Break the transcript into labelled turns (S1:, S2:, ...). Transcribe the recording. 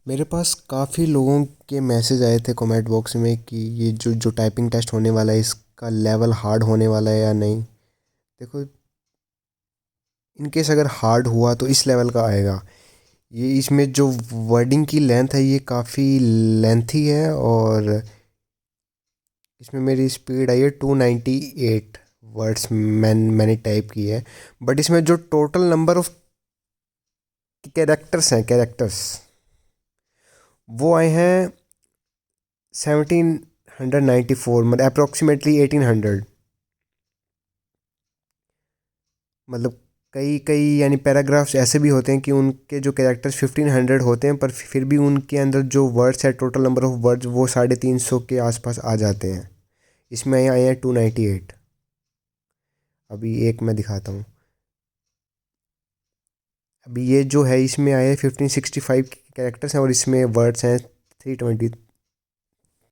S1: मेरे पास काफ़ी लोगों के मैसेज आए थे कमेंट बॉक्स में कि ये जो जो टाइपिंग टेस्ट होने वाला है इसका लेवल हार्ड होने वाला है या नहीं। देखो, इनकेस अगर हार्ड हुआ तो इस लेवल का आएगा। ये इसमें जो वर्डिंग की लेंथ है ये काफ़ी लेंथी है, और इसमें मेरी स्पीड आई है 298 वर्ड्स मैंने टाइप की है। बट इसमें जो टोटल नंबर ऑफ कैरेक्टर्स वो आए हैं 1794, मतलब अप्रोक्सीमेटली 1800। मतलब कई कई यानी पैराग्राफ्स ऐसे भी होते हैं कि उनके जो कैरेक्टर्स 1500 होते हैं, पर फिर भी उनके अंदर जो वर्ड्स है, टोटल नंबर ऑफ वर्ड्स वो 350 के आसपास आ जाते हैं। इसमें आए हैं 298। अभी एक मैं दिखाता हूँ। अभी ये जो है इसमें आए हैं 1565 कैरेक्टर्स हैं, और इसमें वर्ड्स हैं 320